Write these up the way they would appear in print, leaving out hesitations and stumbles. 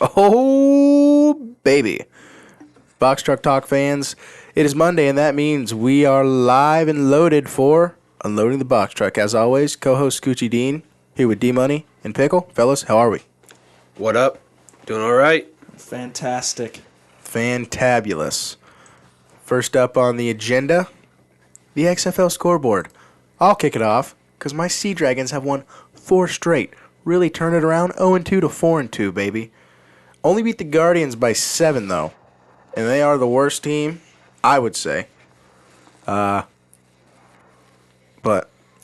Oh, baby. Box Truck Talk fans, it is Monday, and that means we are live and loaded for Unloading the Box Truck. As always, co-host Scoochie Dean here with D-Money and Pickle. Fellas, how are we? What up? Doing all right? Fantastic. Fantabulous. First up on the agenda, the XFL scoreboard. I'll kick it off because my Sea Dragons have won 4 straight. Really turned it around, 0-2 to 4-2, baby. Only beat the Guardians by 7, though. And they are the worst team, I would say. But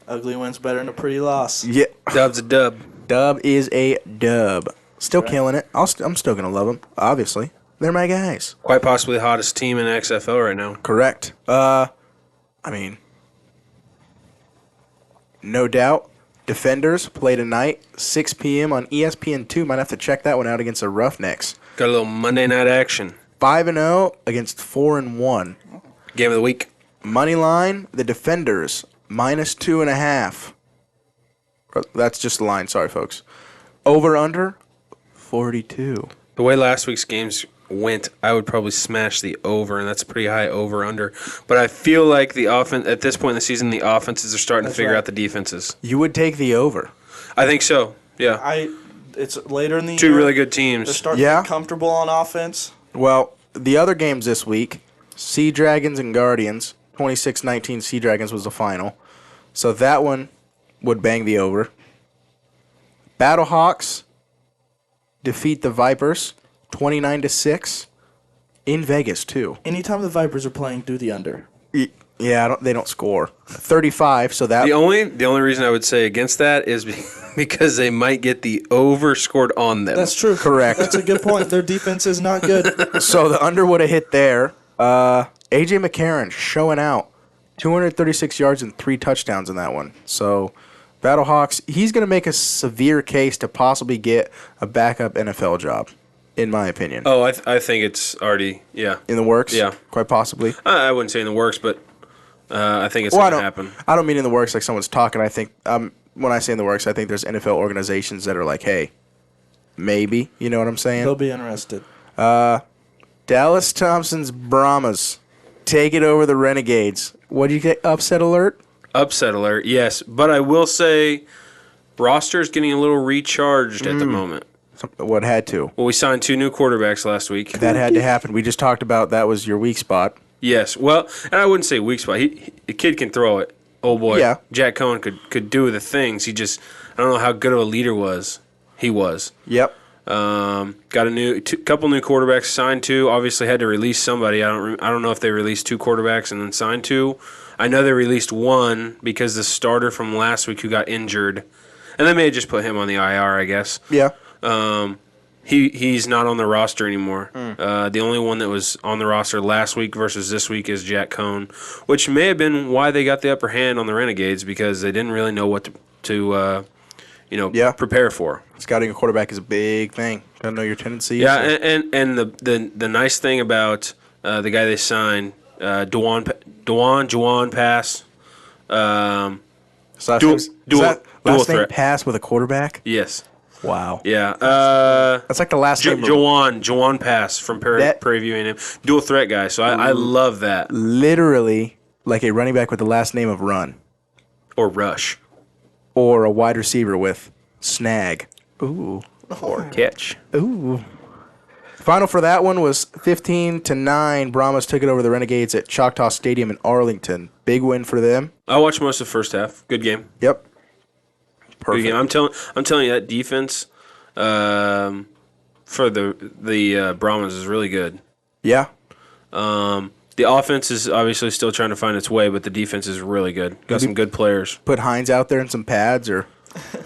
Ugly win's better than a pretty loss. yeah, Dub's a dub. dub is a dub. Still Right. killing it. I'm still gonna love them. Obviously, they're my guys. Quite possibly the hottest team in XFL right now. Correct. I mean, no doubt. Defenders play tonight, 6 p.m. on ESPN2. Might have to check that one out against the Roughnecks. Got a little Monday night action. 5-0 against 4-1. Game of the week. Money line, the Defenders, -2.5. That's just the line. Sorry, folks. Over under 42. The way last week's games went, I would probably smash the over, and that's a pretty high over-under. But I feel like the offense at this point in the season, the offenses are starting to figure out the defenses. You would take the over. I think so. Yeah. It's later in the Two year. really good They're teams. starting to get comfortable on offense. Well, the other games this week, Sea Dragons and Guardians, 26-19 Sea Dragons was the final. So that one would bang the over. Battlehawks defeat the Vipers 29-6 in Vegas too. Anytime the Vipers are playing, do the under. Yeah, they don't score 35. So that The only reason I would say against that is because they might get the over scored on them. That's true. Correct. That's a good point. Their defense is not good. So the under would have hit there. AJ McCarron showing out, 236 yards and 3 touchdowns in that one. So Battlehawks, he's going to make a severe case to possibly get a backup NFL job, in my opinion. Oh, I think it's already, yeah. In the works? Yeah. Quite possibly. I wouldn't say in the works, but I think it's going to happen. I don't mean in the works like someone's talking. I think when I say in the works, I think there's NFL organizations that are like, hey, maybe. You know what I'm saying? They'll be interested. Dallas Thompson's Brahmas take it over the Renegades. What do you get? Upset alert? Upset alert, yes. But I will say roster is getting a little recharged at the moment. What had to? Well, we signed 2 new quarterbacks last week. That had to happen. We just talked about that was your weak spot. Yes. Well, and I wouldn't say weak spot. The kid can throw it. Oh, boy. Yeah. Jack Cohen could do the things. I don't know how good of a leader he was. Yep. Got a couple new quarterbacks, signed 2. Obviously had to release somebody. I don't know if they released 2 quarterbacks and then signed 2. I know they released 1 because the starter from last week who got injured, and they may have just put him on the IR, I guess. Yeah. He's not on the roster anymore. The only one that was on the roster last week versus this week is Jack Cohn, which may have been why they got the upper hand on the Renegades because they didn't really know what to prepare for. Scouting a quarterback is a big thing. Got to know your tendencies. Yeah, and the nice thing about the guy they signed, Juwan Pass. Last name Pass with a quarterback? Yes. Wow. Yeah. That's like the last name. Juwan Pass from Prairie View A&M. Dual threat guy, so I love that. Literally like a running back with the last name of Run. Or Rush. Or a wide receiver with Snag. Ooh. Or Catch. Ooh. Final for that one was 15-9. Brahmas took it over the Renegades at Choctaw Stadium in Arlington. Big win for them. I watched most of the first half. Good game. Yep. Perfect. Good game. I'm telling you that defense for the Brahmas is really good. Yeah. The offense is obviously still trying to find its way, but the defense is really good. Got some good players. Put Hines out there in some pads, or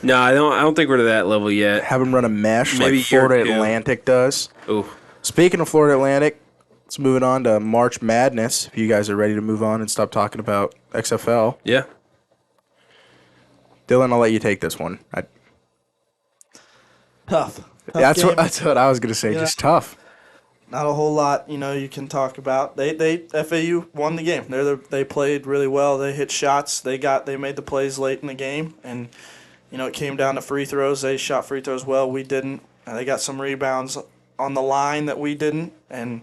no, I don't think we're to that level yet. Have him run a mesh Maybe like Florida Atlantic does. Ooh. Speaking of Florida Atlantic, let's move on to March Madness. If you guys are ready to move on and stop talking about XFL. Yeah. Dylan, I'll let you take this one. Tough. That's what I was going to say. Yeah. Just tough. Not a whole lot, you can talk about. FAU won the game. They played really well. They hit shots. They made the plays late in the game, and it came down to free throws. They shot free throws well. We didn't. They got some rebounds. on the line that we didn't. And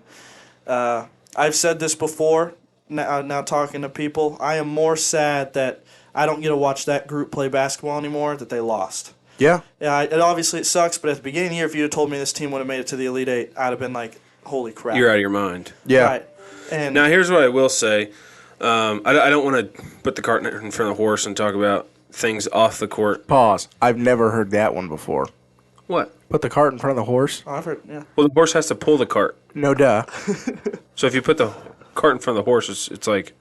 I've said this before. Now talking to people, I am more sad that I don't get to watch that group play basketball anymore. That they lost. Yeah. Yeah, obviously it sucks, but at the beginning of the year, if you had told me this team would have made it to the Elite Eight, I'd have been like, holy crap. You're out of your mind. Yeah. Right. And Now, here's what I will say. I don't want to put the cart in front of the horse and talk about things off the court. Pause. I've never heard that one before. What? Put the cart in front of the horse? I've heard, yeah. Well, the horse has to pull the cart. No duh. So if you put the cart in front of the horse, it's like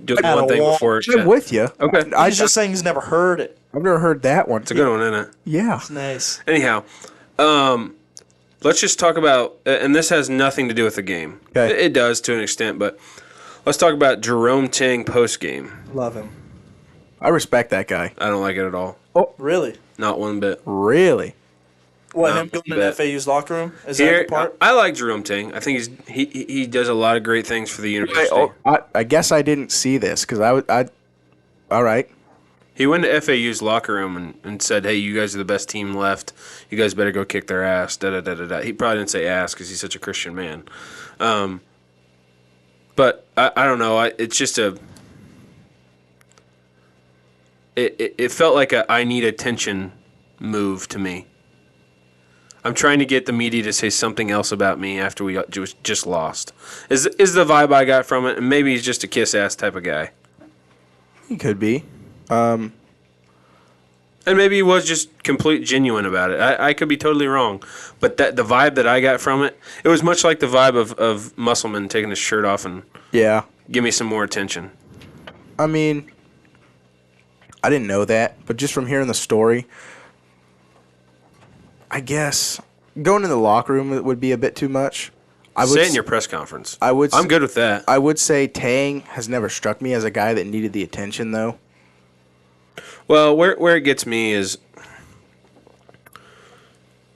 doing At one a thing wall. before it's I'm with you. Okay. He's just saying he's never heard it. I've never heard that one. It's a good one, isn't it? Yeah. It's nice. Anyhow, let's just talk about, and this has nothing to do with the game. Okay. It does to an extent, but let's talk about Jerome Tang post game. Love him. I respect that guy. I don't like it at all. Really? Not one bit. Really? What, No, him going bet. in FAU's locker room? Is that Here, the part? I like Jerome Tang. I think he does a lot of great things for the university. I guess I didn't see this because all right. He went to FAU's locker room and said, "Hey, you guys are the best team left. You guys better go kick their ass." Da da da da da. He probably didn't say ass because he's such a Christian man. But I don't know. It's just a. It felt like a I need attention move to me. I'm trying to get the media to say something else about me after we just lost. Is the vibe I got from it? And maybe he's just a kiss ass type of guy. He could be. And maybe he was just complete genuine about it. I could be totally wrong. But the vibe that I got from it was much like the vibe of Musselman taking his shirt off and Yeah. give me some more attention. I mean, I didn't know that, but just from hearing the story, I guess going in the locker room would be a bit too much. Say it in your press conference. I'm good with that. I would say Tang has never struck me as a guy that needed the attention, though. Well, where it gets me is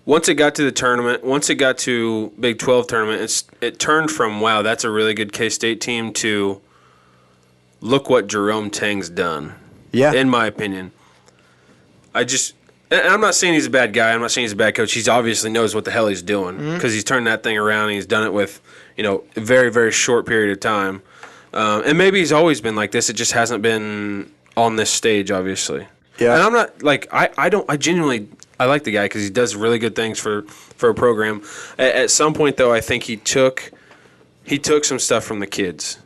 once it got to the tournament, once it got to Big 12 tournament, it turned from, wow, that's a really good K-State team to look what Jerome Tang's done. Yeah. In my opinion. And I'm not saying he's a bad guy. I'm not saying he's a bad coach. He obviously knows what the hell he's doing because he's turned that thing around and he's done it with, a very, very short period of time. And maybe he's always been like this. It just hasn't been on this stage, obviously. Yeah. And I'm not like I genuinely like the guy because he does really good things for a program. At some point, though, I think he took some stuff from the kids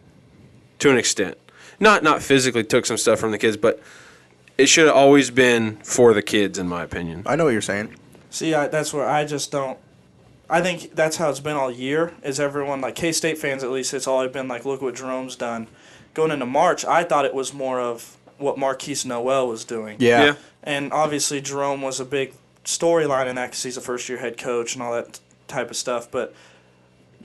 to an extent. Not physically took some stuff from the kids, but it should have always been for the kids, in my opinion. I know what you're saying. See, that's where I just don't. I think that's how it's been all year. Is everyone like K-State fans? At least it's always been like, look what Jerome's done. Going into March, I thought it was more of what Marquise Noel was doing. Yeah. And obviously Jerome was a big storyline in that because he's a first-year head coach and all that type of stuff. But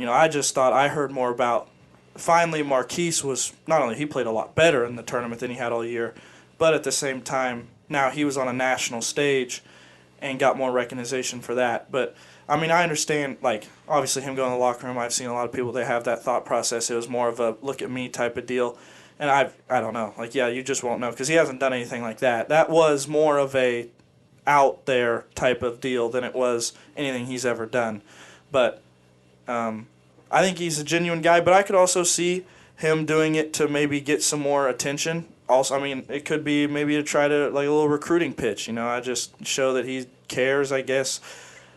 I just thought I heard more about. Finally, Marquise was not only he played a lot better in the tournament than he had all year. But at the same time, now he was on a national stage and got more recognition for that. But, I mean, I understand, like, obviously him going to the locker room, I've seen a lot of people that have that thought process. It was more of a look-at-me type of deal. And I don't know. Like, yeah, you just won't know because he hasn't done anything like that. That was more of a out-there type of deal than it was anything he's ever done. But I think he's a genuine guy. But I could also see him doing it to maybe get some more attention. Also, I mean, it could be maybe to try to, like, a little recruiting pitch, I just show that he cares, I guess.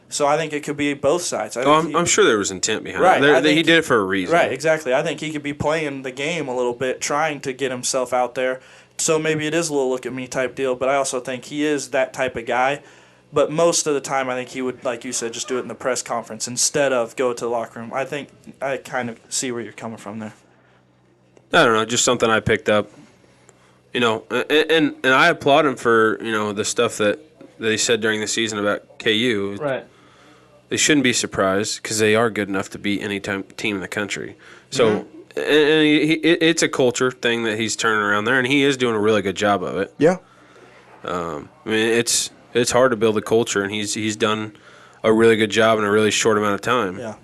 So I think it could be both sides. I'm sure there was intent behind it. He did it for a reason. Right, exactly. I think he could be playing the game a little bit, trying to get himself out there. So maybe it is a little look-at-me type deal, but I also think he is that type of guy. But most of the time, I think he would, like you said, just do it in the press conference instead of go to the locker room. I think I kind of see where you're coming from there. I don't know, just something I picked up. And I applaud him for, the stuff that they said during the season about KU. Right. They shouldn't be surprised because they are good enough to beat any team in the country. So, it's a culture thing that he's turning around there, and he is doing a really good job of it. Yeah. I mean, it's hard to build a culture, and he's done a really good job in a really short amount of time. Yeah.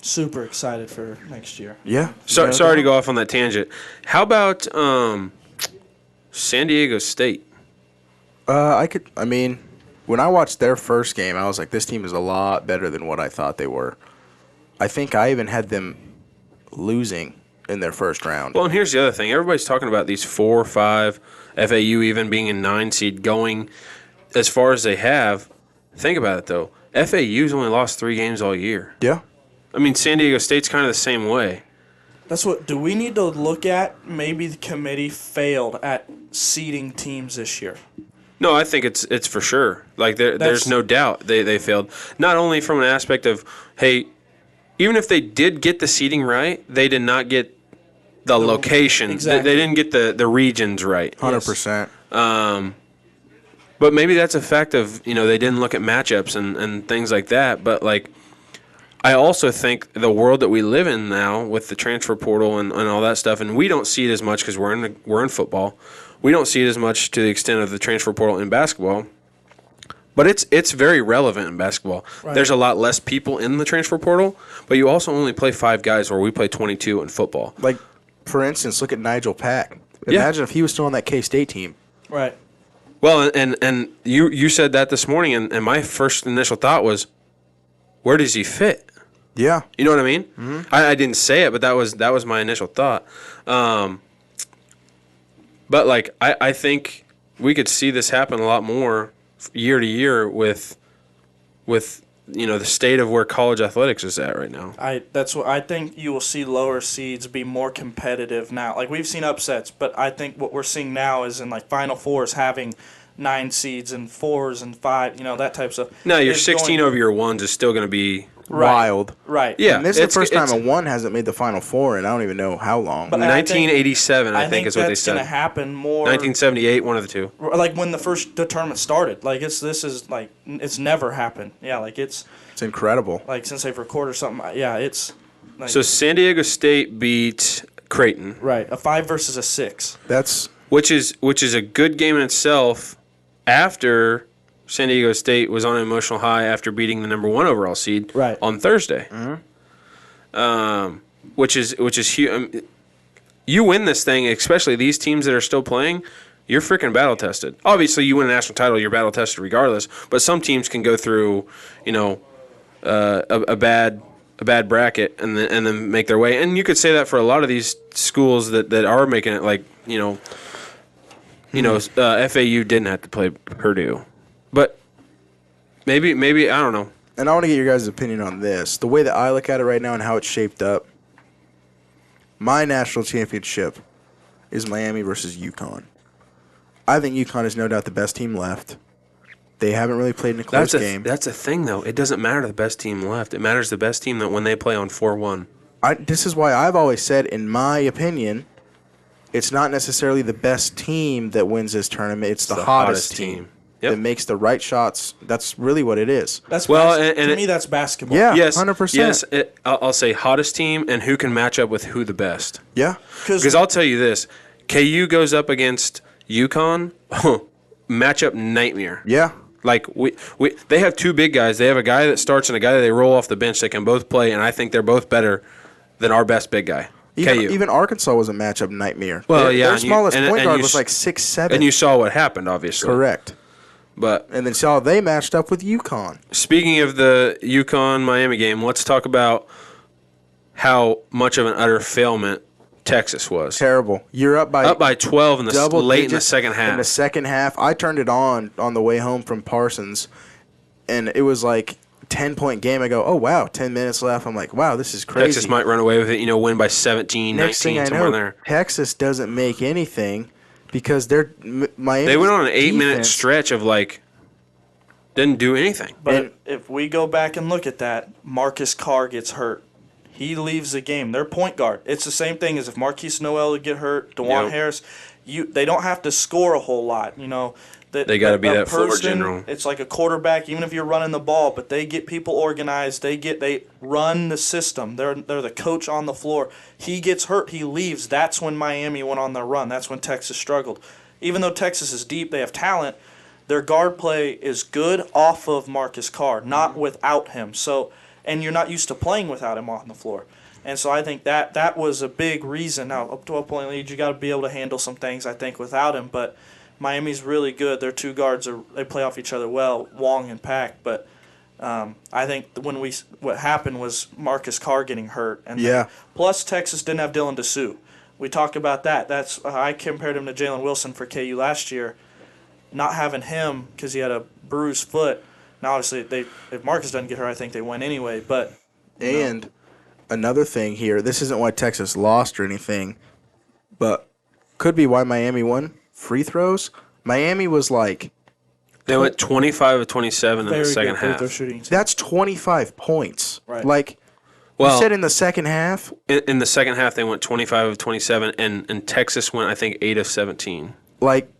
Super excited for next year. Yeah. Sorry to go off on that tangent. How about San Diego State? I when I watched their first game, I was like, this team is a lot better than what I thought they were. I think I even had them losing in their first round. Well, and here's the other thing. Everybody's talking about these 4 or 5, FAU even being a 9 seed going as far as they have. Think about it, though. FAU's only lost 3 games all year. Yeah. I mean, San Diego State's kind of the same way. Do we need to look at maybe the committee failed at seeding teams this year? No, I think it's for sure. Like there's no doubt they failed. Not only from an aspect of, hey, even if they did get the seating right, they did not get the location. Exactly. They didn't get the regions right. 100%. But maybe that's a fact of, they didn't look at matchups and things like that. But, like, I also think the world that we live in now with the transfer portal and all that stuff, and we don't see it as much because we're in football. We don't see it as much to the extent of the transfer portal in basketball. But it's very relevant in basketball. Right. There's a lot less people in the transfer portal, but you also only play 5 guys where we play 22 in football. Like, for instance, look at Nigel Pack. Imagine if he was still on that K-State team. Right. Well, and you said that this morning, and my first initial thought was, where does he fit? Yeah. You know what I mean? Mm-hmm. I didn't say it, but that was my initial thought. But, like, I think we could see this happen a lot more year to year with the state of where college athletics is at right now. I think you will see lower seeds be more competitive now. Like, we've seen upsets, but I think what we're seeing now is in like Final Fours having 9 seeds and 4s and 5, that type of stuff. No, your 16 over your 1s is still going to be wild. Right. Yeah. And this is the first time a 1 hasn't made the Final Four, and I don't even know how long. But 1987, I think is what they said. That's going to happen more. 1978, one of the two. Like when the tournament started. Like it's never happened. Yeah, like it's incredible. Like since they've recorded something. Yeah, it's. Like, so San Diego State beat Creighton. Right, a 5 versus a 6. Which is a good game in itself. After San Diego State was on an emotional high after beating the number 1 overall seed on Thursday, which is huge. You win this thing, especially these teams that are still playing. You're freaking battle tested. Obviously, you win a national title, you're battle tested regardless. But some teams can go through, a bad bracket and then make their way. And you could say that for a lot of these schools that are making it, like FAU didn't have to play Purdue. But maybe I don't know. And I want to get your guys' opinion on this. The way that I look at it right now and how it's shaped up, my national championship is Miami versus UConn. I think UConn is no doubt the best team left. They haven't really played in a close game. That's a thing, though. It doesn't matter the best team left. It matters the best team that when they play on 4-1. This is why I've always said, in my opinion, it's not necessarily the best team that wins this tournament. It's the hottest team. Yep. That makes the right shots. That's really what it is. To me, that's basketball. Yeah, yes, 100%. Yes, I'll say hottest team and who can match up with who the best. Yeah. Because I'll tell you this. KU goes up against UConn, matchup nightmare. Yeah. Like, they have 2 big guys. They have a guy that starts and a guy that they roll off the bench that can both play, and I think they're both better than our best big guy. Even Arkansas was a matchup nightmare. Well, their smallest point guard was like 6'7". And you saw what happened, obviously. Correct. And then saw they matched up with UConn. Speaking of the UConn-Miami game, let's talk about how much of an utter failment Texas was. Terrible. You're up by 12 in the late in the second half. In the second half, I turned it on the way home from Parsons, and it was like 10-point game. I go, oh wow, 10 minutes left. I'm like, wow, this is crazy. Texas might run away with it. Win by 17, Next 19, thing I somewhere know, there. Texas doesn't make anything because Miami. They went on an 8-minute stretch of didn't do anything. But if we go back and look at that, Marcus Carr gets hurt. He leaves the game. Their point guard. It's the same thing as if Marquise Noel would get hurt, DeJuan Harris. They don't have to score a whole lot. They got to be that floor general. It's like a quarterback, even if you're running the ball, but they get people organized. They run the system. They're the coach on the floor. He gets hurt. He leaves. That's when Miami went on their run. That's when Texas struggled. Even though Texas is deep, they have talent. Their guard play is good off of Marcus Carr, not without him. And you're not used to playing without him on the floor. And so I think that was a big reason. Now, up to a point, you got to be able to handle some things, I think, without him. But Miami's really good. Their two guards they play off each other well, Wong and Pack. But I think what happened was Marcus Carr getting hurt, and plus Texas didn't have Dylan DeSue. We talked about that. That's I compared him to Jalen Wilson for KU last year. Not having him because he had a bruised foot. Now, obviously, if Marcus doesn't get hurt, I think they win anyway. But another thing here, this isn't why Texas lost or anything, but could be why Miami won. Free throws. Miami was like they went 25 of 27 in the second half. That's 25 points. Right. Like you said in the second half. In the second half, they went 25 of 27, and Texas went, I think, 8 of 17. Like.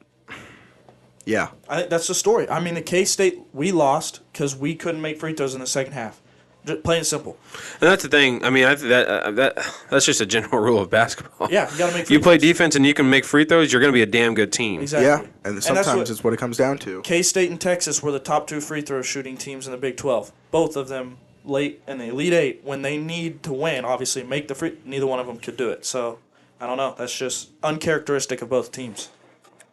Yeah. I think that's the story. I mean, at K-State, we lost because we couldn't make free throws in the second half. Just plain and simple. And that's the thing. I mean, that's just a general rule of basketball. Yeah, you got to make free throws. You play defense and you can make free throws, you're going to be a damn good team. Exactly. Yeah, and sometimes it's what it comes down to. K-State and Texas were the top 2 free throw shooting teams in the Big 12. Both of them late in the Elite Eight. When they need to win, obviously, make the free. Neither one of them could do it. So, I don't know. That's just uncharacteristic of both teams.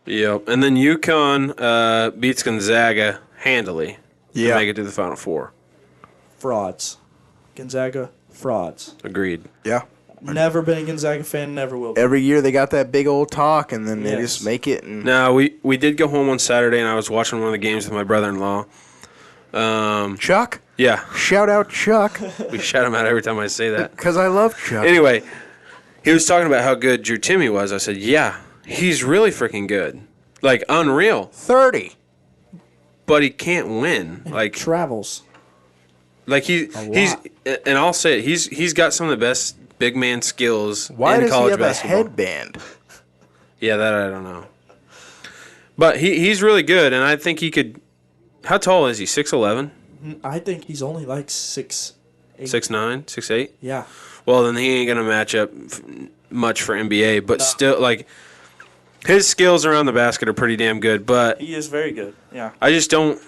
Yep. And then UConn beats Gonzaga handily to make it to the Final Four. Frauds. Gonzaga, frauds. Agreed. Yeah. Never been a Gonzaga fan, never will be. Every year they got that big old talk, and then they just make it. And No, we did go home on Saturday, and I was watching one of the games with my brother-in-law. Chuck? Yeah. Shout out Chuck. We shout him out every time I say that. Because I love Chuck. Anyway, he was talking about how good Drew Timme was. I said, yeah, he's really freaking good. Like, unreal. 30. But he can't win. Like travels. Like he's and I'll say it, he's got some of the best big man skills in college basketball. Why does he have a headband? Yeah, that I don't know. But he's really good, and I think he could. How tall is he? 6'11"? I think he's only like 6'8". 6'9", 6'8"? Yeah. Well, then he ain't gonna match up much for NBA, but still, like his skills around the basket are pretty damn good. But he is very good. Yeah. I just don't.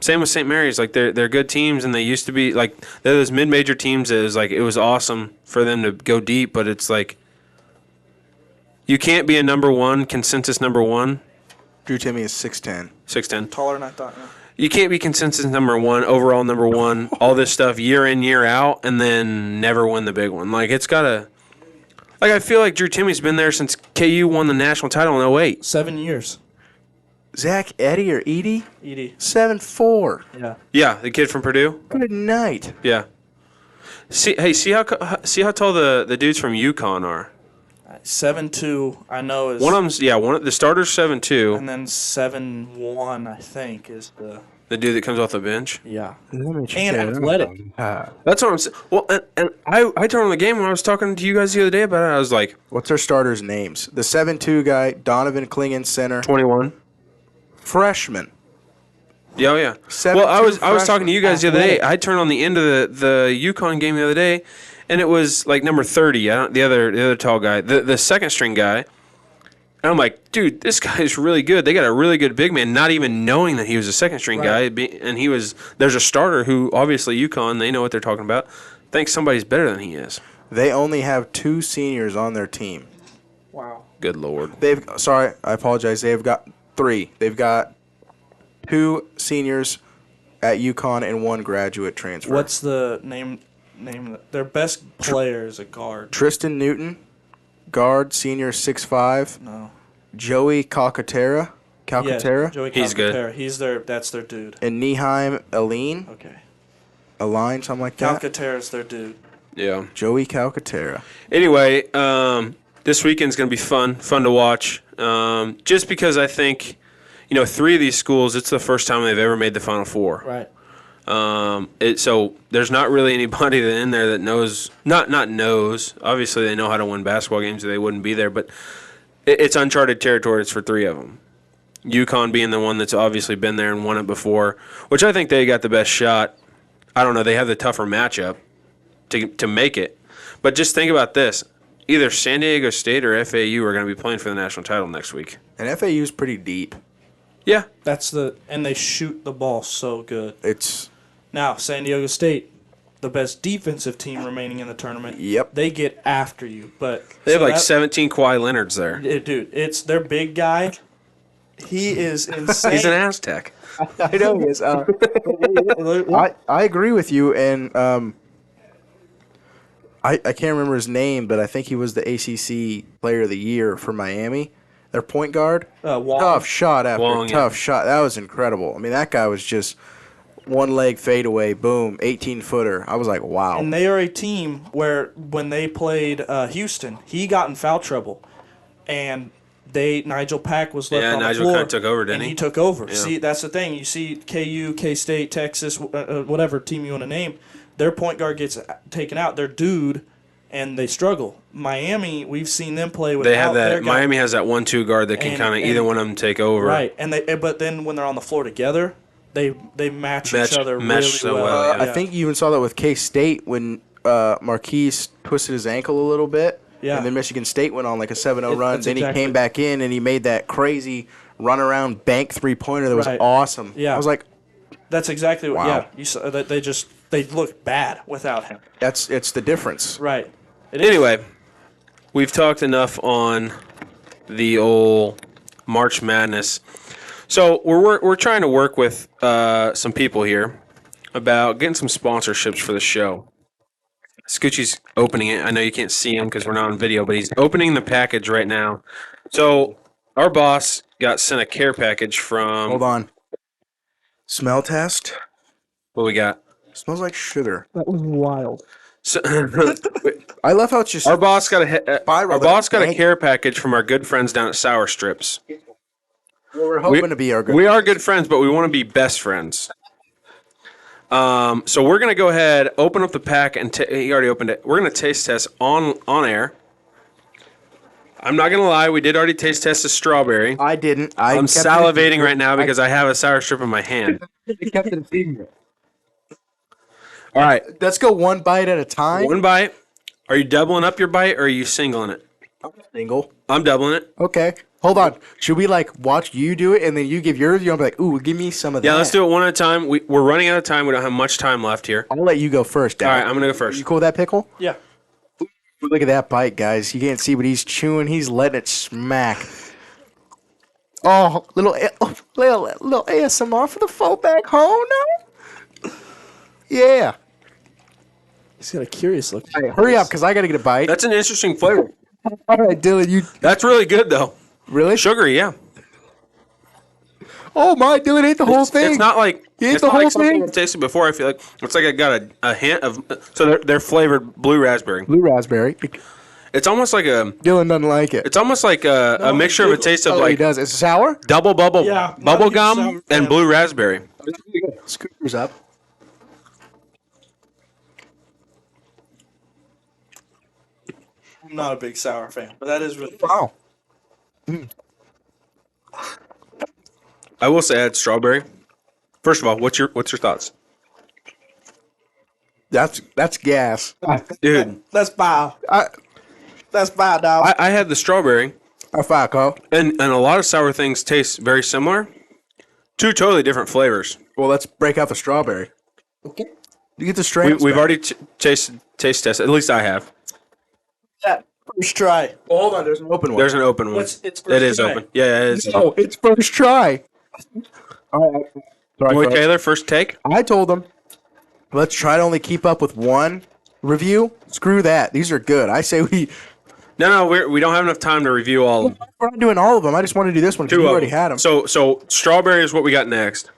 Same with St. Mary's. Like they're good teams, and they used to be like they're those mid-major teams. It was awesome for them to go deep, but it's like you can't be a number one consensus number one. Drew Timme is 6'10". 6'10". Taller than I thought. Yeah. You can't be consensus number one, overall number one, all this stuff year in year out, and then never win the big one. Like it's gotta. Like I feel like Drew Timme's been there since KU won the national title in 08. 7 years. Zach Eddy or Edie? Edie. 7'4". Yeah. Yeah, the kid from Purdue. Good night. Yeah. See how tall the dudes from UConn are. 7'2", I know is one of them's the starter's 7'2", and then 7'1", I think is the dude that comes off the bench. Yeah. And athletic. That's what I'm saying. Well, and I turned on the game when I was talking to you guys the other day about it. I was like, what's our starters' names? The 7'2" guy, Donovan Clingan, center. 21. Freshman. Yeah, oh yeah. 7'2" Well, I was talking to you guys the other day. Athletic. I turned on the end of the UConn game the other day, and it was like number 30. The other tall guy, the second string guy. And I'm like, dude, this guy is really good. They got a really good big man, not even knowing that he was a second string guy. And there's a starter who obviously UConn, they know what they're talking about. Thinks somebody's better than he is. They only have 2 seniors on their team. Wow. Good Lord. I apologize. They've got 3. They've got 2 seniors at UConn and 1 graduate transfer. What's the name? Their best player is a guard. Tristan Newton, guard, senior, 6'5". No. Joey Calcaterra. Yeah, Joey He's good. That's their dude. And Neheim Aline. Okay. Aline, something like that. Calcaterra's their dude. Yeah. Joey Calcaterra. Anyway, this weekend's going to be fun to watch. Just because I think, 3 of these schools, it's the first time they've ever made the Final Four. Right. So there's not really anybody in there that knows, not knows. Obviously, they know how to win basketball games, or they wouldn't be there. But it's uncharted territories for 3 of them. UConn being the one that's obviously been there and won it before, which I think they got the best shot. I don't know. They have the tougher matchup to make it. But just think about this. Either San Diego State or FAU are going to be playing for the national title next week. And FAU's pretty deep. Yeah. And they shoot the ball so good. It's Now, San Diego State, the best defensive team remaining in the tournament. Yep. They get after you, but They have 17 Kawhi Leonards there. dude, it's their big guy. He is insane. He's an Aztec. I know he is. I agree with you, and I can't remember his name, but I think he was the ACC Player of the Year for Miami. Their point guard. Wong. Tough shot after Wong, tough yeah. shot. That was incredible. I mean, that guy was just one leg fadeaway, boom, 18-footer. I was like, wow. And they are a team where when they played Houston, he got in foul trouble, and Nigel Pack was left on Nigel the floor. kinda took over, didn't and he? he took over. Yeah. See, that's the thing. You see KU, K-State, Texas, whatever team you want to name, their point guard gets taken out. Their dude, and they struggle. Miami, we've seen them play without They have their that. guy. Miami has that 1-2 guard that can And- kind of and- either one of them take over. Right, but then when they're on the floor together, they match each other mesh really so well. well, yeah. I think you even saw that with K-State when Marquise twisted his ankle a little bit. Yeah. And then Michigan State went on like a 7-0 run. That's Then exactly- he came back in and he made that crazy run-around bank three-pointer that was Right. awesome. Yeah. I was like, That's exactly what. Wow. Yeah, you saw that they look bad without him. it's the difference. Right. It is. Anyway, we've talked enough on the old March Madness. So we're trying to work with some people here about getting some sponsorships for the show. Scoochie's opening it. I know you can't see him because we're not on video, but he's opening the package right now. So our boss got sent a care package from. Hold on. Smell test. What we got? Smells like sugar. That was wild. So, I love how it's just our boss got a Spiral our boss got a bank. care package from our good friends down at Sour Strips. we're hoping to be our good. We are good friends, but we want to be best friends. So we're gonna go ahead, open up the pack, and he already opened it. We're gonna taste test on air. I'm not gonna lie, we did already taste test the strawberry. I didn't. I'm salivating right now because I have a sour strip in my hand. kept it a secret. All right, Let's go one bite at a time. one bite. Are you doubling up your bite or are you singling it? Single. I'm doubling it. Okay. Hold on. Should we like watch you do it and then you give yours? You'll be like, ooh, give me some of that. Yeah, let's do it one at a time. We're running out of time. We don't have much time left here. I'll let you go first, Dad. All right, I'm gonna go first. You cool with that pickle? Yeah. Look at that bite, guys. You can't see, but he's chewing. He's letting it smack. Oh, little ASMR for the folk back home now. Yeah. He's got a curious look. Hey, hurry up, because I got to get a bite. That's an interesting flavor. All right, Dylan, you That's really good though. really? Sugary, yeah. Oh my, Dylan ate the whole thing. It's not like He ate it's the not whole like something thing? I've tasted before. I feel like it's like I got a hint of. So they're flavored blue raspberry. Blue raspberry. It's almost like a. Dylan doesn't like it. It's almost like a mixture of a taste of Oh, he like does. It's sour. double bubble Yeah, bubble not a huge gum sour and fan. blue raspberry. Scoopers up. I'm not a big sour fan, but that is really. Wow. I will say I had strawberry. First of all, what's your thoughts, That's gas. dude? That's bad. I That's bad, dog. I had the strawberry, fuck, oh. and a lot of sour things taste very similar. Two totally different flavors. Well, let's break out the strawberry. Okay. You get the strains. We've back. already taste tested. At least I have. That first try. Well, hold on. There's an open one. There's an open one. It's first It is try. open. Yeah, it is. Oh, it's first try. All right. Sorry, Boy folks. Taylor, first take. I told them, let's try to only keep up with one review. Screw that. These are good. I say No, we don't have enough time to review all of them. we're not doing all of them. I just want to do this one because Two you of already them. had them. So strawberry is what we got next.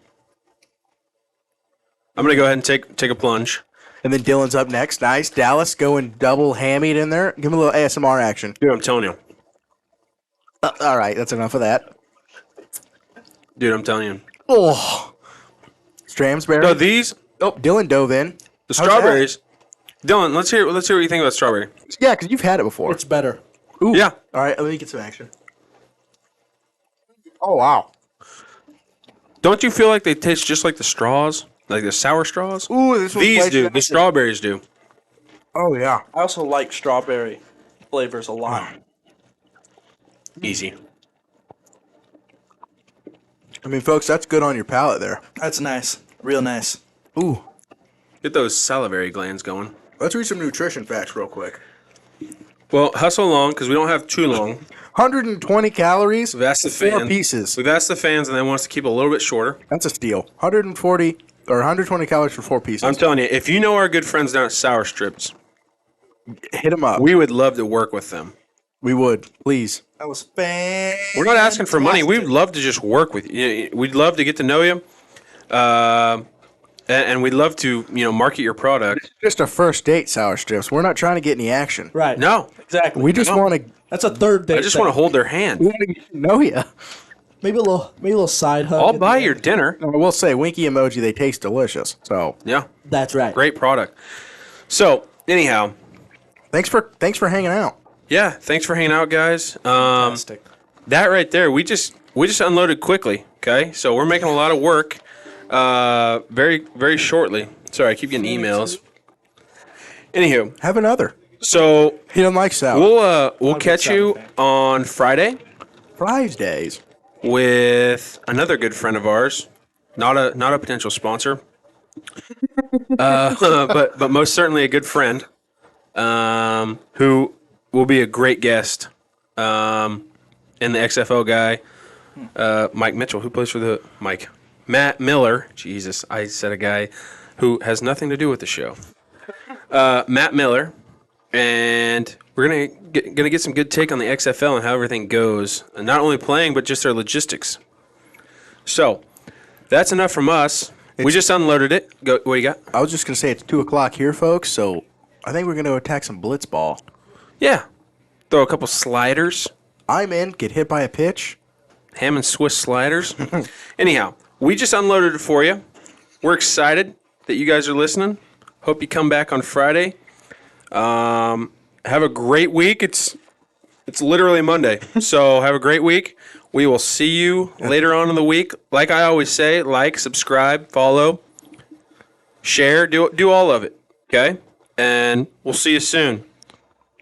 I'm gonna go ahead and take a plunge. And then Dylan's up next. Nice. Dallas going double hammied in there. Give him a little ASMR action. Dude, I'm telling you. All right. That's enough of that. Dude, I'm telling you. Oh. Stramsberry. So these Oh, Dylan dove in. the How's that? strawberries. Dylan, let's hear what you think about strawberry. Yeah, because you've had it before. It's better. Ooh. Yeah. All right. Let me get some action. Oh, wow. Don't you feel like they taste just like the straws? Like the sour straws? Ooh, this one's These way do. too The acid. strawberries do. Oh, yeah. I also like strawberry flavors a lot. Easy. I mean, folks, that's good on your palate there. That's nice. Real nice. Ooh. Get those salivary glands going. Let's read some nutrition facts real quick. Well, hustle along because we don't have too long. 120 calories. We've asked the four fans. pieces. We've asked the fans, and they want us to keep it a little bit shorter. That's a steal. 140 or 120 calories for 4 pieces. I'm telling you, if you know our good friends down at Sour Strips, Hit them up. we would love to work with them. We would, please. That was fantastic. We're not asking for money. We'd love to just work with you. We'd love to get to know you, and we'd love to market your product. Just a first date, Sour Strips. We're not trying to get any action. Right. No, Exactly. We just want to. That's a third date. I just want to hold their hand. We want to get to know you. maybe a little side hug. I'll at buy the your end. dinner. I will say, winky emoji. They taste delicious. So Yeah, That's right. great product. So anyhow, thanks for hanging out. yeah, thanks for hanging out, guys. Fantastic. That right there, we just unloaded quickly. Okay, so we're making a lot of work. Very very shortly. Sorry, I keep getting emails. Anywho, Have another. so He doesn't like sour. we'll catch you sour fan. on Friday Fridays. with another good friend of ours, not a potential sponsor, but most certainly a good friend, who will be a great guest, in the XFL guy, Mike Mitchell, who plays for the Matt Miller. Jesus, I said a guy who has nothing to do with the show. Matt Miller, and we're gonna get some good take on the XFL and how everything goes, and not only playing but just their logistics. So that's enough from us. We just unloaded it. Go. What you got? I was just gonna say it's 2:00 here, folks. So I think we're gonna attack some blitzball. Yeah. Throw a couple sliders, I'm in. Get hit by a pitch. ham and Swiss sliders. Anyhow, we just unloaded it for you. We're excited that you guys are listening. Hope you come back on Friday. Have a great week. It's literally Monday, so have a great week. We will see you later on in the week. Like I always say, like, subscribe, follow, share, do all of it. Okay, and we'll see you soon.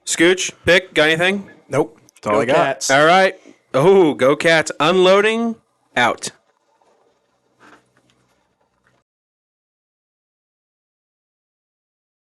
Scooch, Pick, got anything? Nope. That's all Go I got. Cats. All right. Oh, go Cats! Unloading out.